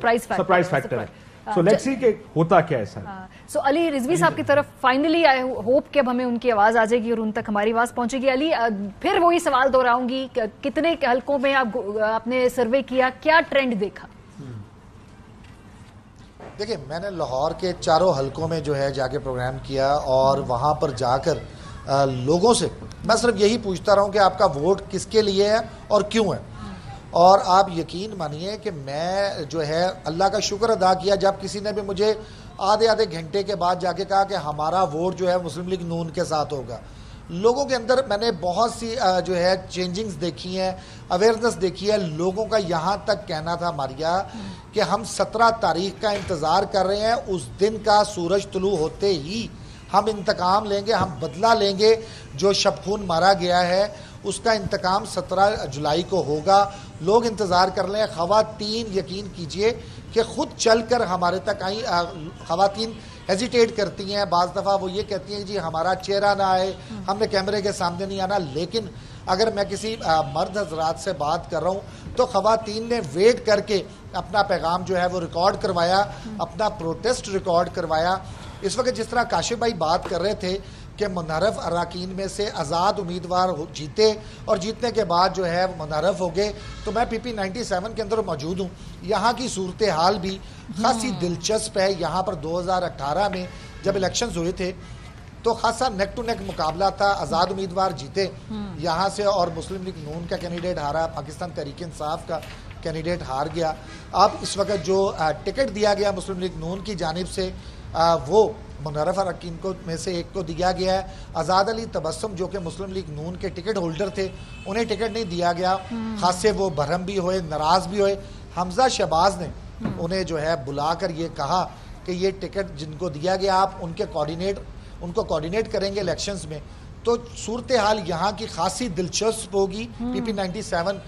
Surprise factor है. So let's see कि होता क्या है सर. So अली रिजवी साहब की तरफ फाइनली आई होप कि अब हमें उनकी आवाज आ जाएगी और उन तक हमारी आवाज पहुंचेगी. अली फिर वही सवाल दोहराऊंगी, कितने हलकों में आपने सर्वे किया, क्या ट्रेंड देखा? देखिए, मैंने लाहौर के चारों हलकों में जो है जाके प्रोग्राम किया और वहाँ पर जाकर लोगों से मैं सिर्फ यही पूछता रहा हूँ कि आपका वोट किसके लिए है और क्यों है. और आप यकीन मानिए कि मैं जो है अल्लाह का शुक्र अदा किया जब किसी ने भी मुझे आधे घंटे के बाद जाके कहा कि हमारा वोट जो है मुस्लिम लीग नून के साथ होगा. लोगों के अंदर मैंने बहुत सी जो है चेंजिंग्स देखी हैं, अवेयरनेस देखी है. लोगों का यहाँ तक कहना था मारिया कि हम 17 तारीख का इंतज़ार कर रहे हैं, उस दिन का सूरज तुलू होते ही हम इंतकाम लेंगे, हम बदला लेंगे. जो शबखून मारा गया है उसका इंतकाम 17 जुलाई को होगा. लोग इंतज़ार कर रहे हैं. ख़वातीन यकीन कीजिए कि ख़ुद चल कर हमारे तक आई. ख़वातीन हेजिटेट करती हैं, बाज़ दफ़ा वो ये कहती हैं जी हमारा चेहरा ना आए, हमने कैमरे के सामने नहीं आना. लेकिन अगर मैं किसी मर्द हजरात से बात कर रहा हूँ तो ख़वातीन ने वेट करके अपना पैगाम जो है वो रिकॉर्ड करवाया, अपना प्रोटेस्ट रिकॉर्ड करवाया. इस वक्त जिस तरह काशिफ भाई बात कर रहे थे कि मुनहरफ अराकीन में से आज़ाद उम्मीदवार जीते और जीतने के बाद जो है मुनहरफ हो गए, तो मैं PP 97 के अंदर मौजूद हूँ. यहाँ की सूरत हाल भी खासी दिलचस्प है. यहाँ पर 2018 में जब इलेक्शंस हुए थे तो खासा नेक टू नेक मुकाबला था. आज़ाद उम्मीदवार जीते यहाँ से और मुस्लिम लीग नून का कैंडिडेट हारा, पाकिस्तान तहरीक इंसाफ का कैंडिडेट हार गया. अब इस वक्त जो टिकट दिया गया मुस्लिम लीग नून की जानिब से वो मुनहरफ अरकान को में से एक को दिया गया है. आज़ाद अली तबस्सुम जो कि मुस्लिम लीग नून के टिकट होल्डर थे, उन्हें टिकट नहीं दिया गया. खासे वो बरहम भी हुए, नाराज़ भी हुए. हमजा शहबाज ने उन्हें जो है बुलाकर ये कहा कि ये टिकट जिनको दिया गया आप उनको कोऑर्डिनेट करेंगे इलेक्शंस में. तो सूरत हाल यहाँ की खासी दिलचस्प होगी. PP 97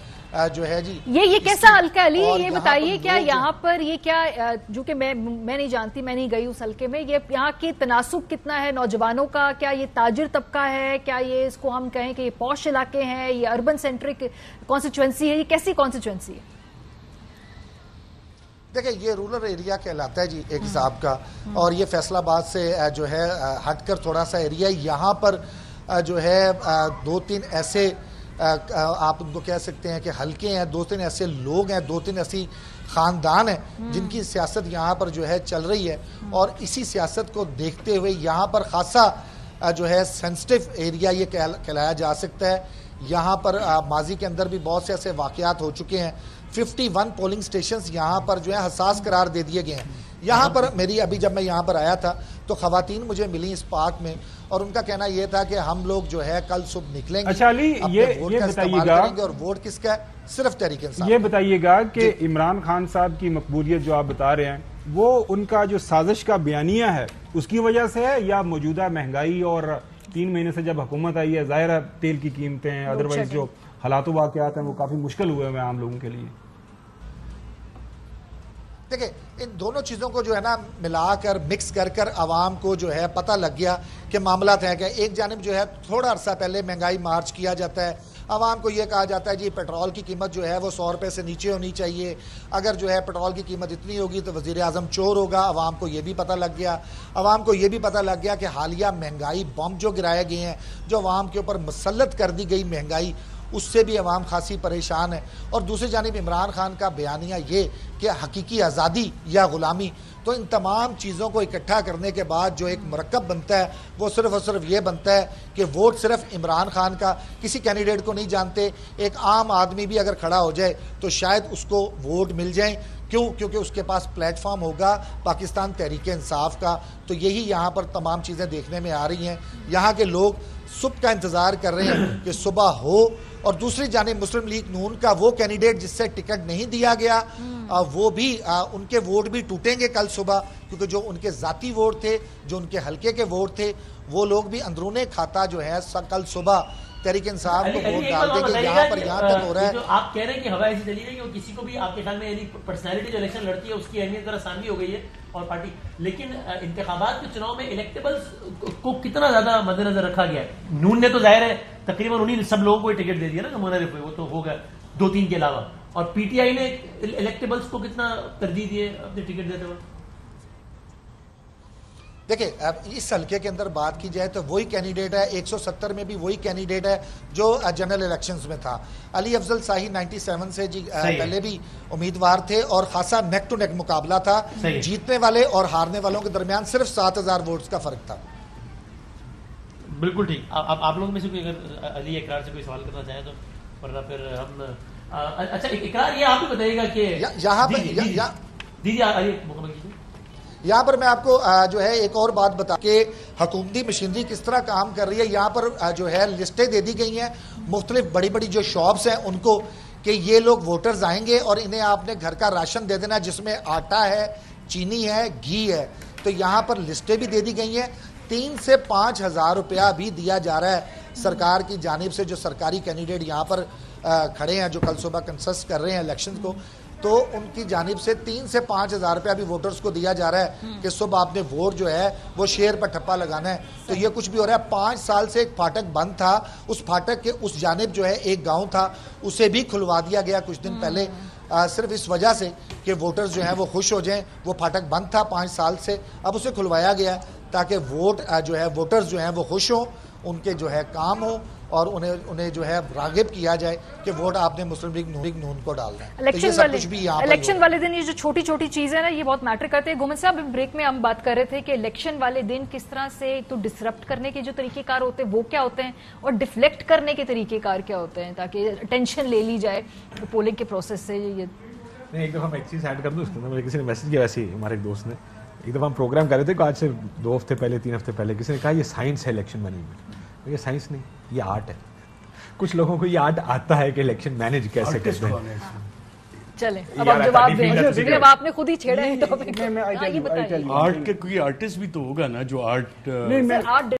जो है जी ये कैसा हल्का अली, ये बताइए क्या यहाँ पर ये क्या, जो कि मैं नहीं जानती, मैं नहीं गई उस हल्के में, ये यहाँ की तनासुब कितना है नौजवानों का? क्या ये ताजिर तबका है? क्या ये इसको हम कहें कि ये पॉश इलाके हैं, ये अर्बन सेंट्रिक कॉन्स्टिट्यूएंसी है? ये कैसी कॉन्स्टिट्यूएंसी है? देखिए, ये रूरल एरिया कहलाता है जी एक हिसाब का, और ये फैसलाबाद से जो है हटकर थोड़ा सा एरिया. यहाँ पर जो है 2-3 ऐसे आप उनको कह सकते हैं कि हल्के हैं, 2-3 ऐसे लोग हैं, 2-3 ऐसी ख़ानदान हैं जिनकी सियासत यहाँ पर जो है चल रही है. और इसी सियासत को देखते हुए यहाँ पर खासा जो है सेंसिटिव एरिया ये कहलाया जा सकता है. यहाँ पर माजी के अंदर भी बहुत से ऐसे वाक़यात हो चुके हैं. 51 पोलिंग स्टेशंस यहाँ पर जो है हसास करार दे दिए गए हैं. यहाँ पर मेरी अभी जब मैं यहाँ पर आया था तो ख़वातीन मुझे मिली इस पार्क में और उनका कहना यह था कि हम लोग जो है कल सुबह निकलेंगे. अच्छा अली, ये बताइएगा, और वोट किसका है? सिर्फ तहरीक इंसाफ. ये बताइएगा कि इमरान खान साहब की मकबूलियत जो आप बता रहे हैं वो उनका जो साजिश का बयानिया है उसकी वजह से है या मौजूदा महंगाई और 3 महीने से जब हुकूमत आई है, जाहिर है तेल की कीमतें, अदरवाइज जो हालात वाक़यात हैं वो काफ़ी मुश्किल हुए हैं आम लोगों के लिए? देखिए, इन दोनों चीज़ों को जो है ना मिलाकर मिक्स कर आवाम को जो है पता लग गया कि मामला है कि एक जानिब जो है थोड़ा अरसा पहले महंगाई मार्च किया जाता है, आवाम को ये कहा जाता है जी पेट्रोल की कीमत जो है वो 100 रुपये से नीचे होनी चाहिए, अगर जो है पेट्रोल की कीमत इतनी होगी तो वज़ीर आज़म चोर होगा. आवाम को ये भी पता लग गया. आवाम को ये भी पता लग गया कि हालिया महंगाई बम जो गिराए गए हैं, जो आवाम के ऊपर मुसल्लत कर दी गई महंगाई, उससे भी अवाम खासी परेशान है. और दूसरी जानिब इमरान खान का बयानिया ये कि हकीकी आज़ादी या ग़ुलामी. तो इन तमाम चीज़ों को इकट्ठा करने के बाद जो एक मरकब बनता है वो सिर्फ और सिर्फ ये बनता है कि वोट सिर्फ इमरान खान का, किसी कैंडिडेट को नहीं जानते. एक आम आदमी भी अगर खड़ा हो जाए तो शायद उसको वोट मिल जाए. क्यों? क्योंकि उसके पास प्लेटफॉर्म होगा पाकिस्तान तहरीक इंसाफ का. तो यही यहाँ पर तमाम चीज़ें देखने में आ रही हैं. यहाँ के लोग सुबह का इंतज़ार कर रहे हैं कि सुबह हो. और दूसरी जानिब मुस्लिम लीग नून का वो कैंडिडेट जिससे टिकट नहीं दिया गया, वो भी उनके वोट भी टूटेंगे कल सुबह, क्योंकि जो उनके ज़ाती वोट थे, जो उनके हल्के के वोट थे, वो लोग भी अंदरूने खाता जो है कल सुबह तहरीक इंसाफ को वोट डाल देंगे. यहाँ पर यहाँ तक हो रहा है. जो आप कह रहे हैं कि हवा ऐसी चली है कि किसी को भी आपके ख्याल में यानी पर्सनैलिटी जो इलेक्शन लड़ती है उसकी अहमियत जरा सामने हो गई है और पार्टी, लेकिन इंतखाबात के चुनाव में इलेक्टेबल्स को कितना ज्यादा मद्देनजर रखा गया है? नून ने तो जाहिर है तकरीबन उन्हीं सब लोगों को टिकट दे दिया ना, मुनहरिफ हुए, वो तो होगा 2-3 के अलावा. اور پی ٹی آئی نے الیکٹیبلز کو کتنا ترجیح دیے اپنے ٹکٹ دیتے وقت؟ دیکھیں اب اس حلقے کے اندر بات کی جائے تو وہی کینڈیڈیٹ ہے 170 میں بھی وہی کینڈیڈیٹ ہے جو جنرل الیکشنز میں تھا. علی افضل صاحی 97 سے جی پہلے بھی امیدوار تھے اور خاصا نیک ٹو نیک مقابلہ تھا. جیتنے والے اور ہارنے والوں کے درمیان صرف 7000 ووٹس کا فرق تھا. بالکل ٹھیک. آپ لوگ میں سے کوئی اگر علی اقرار سے کوئی سوال کرنا چاہیں تو ورنہ پھر ہم اچھا اقرار یہ آپ بھی بتائیے گا کہ یہاں پہ یہاں پر میں آپ کو جو ہے ایک اور بات بتا کہ حکومتی مشینری کس طرح کام کر رہی ہے. یہاں پر جو ہے لسٹیں دے دی گئی ہیں مختلف بڑی بڑی جو شاپس ہیں ان کو کہ یہ لوگ ووٹرز آئیں گے اور انہیں آپ نے گھر کا راشن دے دینا جس میں آٹا ہے, چینی ہے, گھی ہے. تو یہاں پر لسٹیں بھی دے دی گئی ہیں. 3 سے 5 ہزار روپیہ بھی دیا جا رہا ہے سرکار کی جانب سے. جو سرکاری کینڈیڈیٹ یہاں پر کھڑے ہیں جو کل صبح کنسسٹ کر رہے ہیں الیکشن کو, تو ان کی جانب سے 3 سے 5 ہزار روپیہ بھی ووٹرز کو دیا جا رہا ہے کہ صبح آپ نے ووٹ جو ہے وہ شیر پر ٹھپا لگانا ہے. تو یہ کچھ بھی ہو رہا ہے. 5 سال سے ایک پھاٹک بند تھا, اس پھاٹک کے اس جانب جو ہے ایک گاؤں تھا اسے بھی کھلوا دیا گیا کچھ دن پہلے, صرف اس وجہ سے کہ ووٹرز جو ہیں وہ خوش ہو جائیں. وہ پھاٹک بند تھا 5 سال سے, اب اسے کھلوایا گیا تاکہ ووٹ جو ہے ووٹرز جو ہیں وہ خوش ہوں, ان کے جو ہے کام ہوں اور انہیں جو ہے راغب کیا جائے کہ ووٹ آپ نے مسلم لیگ نون کو ڈالنا ہے. الیکشن والے دن یہ جو چھوٹی چھوٹی چیزیں نا یہ بہت میٹر کرتے ہیں. گومن صاحب بریک میں ہم بات کر رہے تھے کہ الیکشن والے دن کس طرح سے تو ڈسرپٹ کرنے کے جو طریقہ کار ہوتے ہیں وہ کیا ہوتے ہیں اور ڈیفلیکٹ کرنے کے طریقہ کار کیا ہوتے ہیں تاکہ اٹینشن لے لی جائے پولنگ کے پروسیس سے. یہ ایک دفعہ میں ایک چیز ایڈ کر دوں اس میں, مجھے کسی نے میسج کیا ویسے ہی ہمارے ایک دوست نے, ایک دفعہ ہم پروگرام کر رہے تھے کہ آج سے 2 ہفتے پہلے 3 ہفتے پہلے کسی نے کہا یہ سائنس ہے الیکشن مینجمنٹ. یہ سائنس نہیں, یہ آرٹ ہے. کچھ لوگوں کو یہ آرٹ آتا ہے کہ الیکشن مینج کیسے کرتے ہیں. چلیں اب آپ جواب دیں, اب آپ نے خود ہی چھیڑا ہے ٹاپک. آرٹ کے کوئی آرٹسٹ بھی تو ہوگا نا جو آرٹ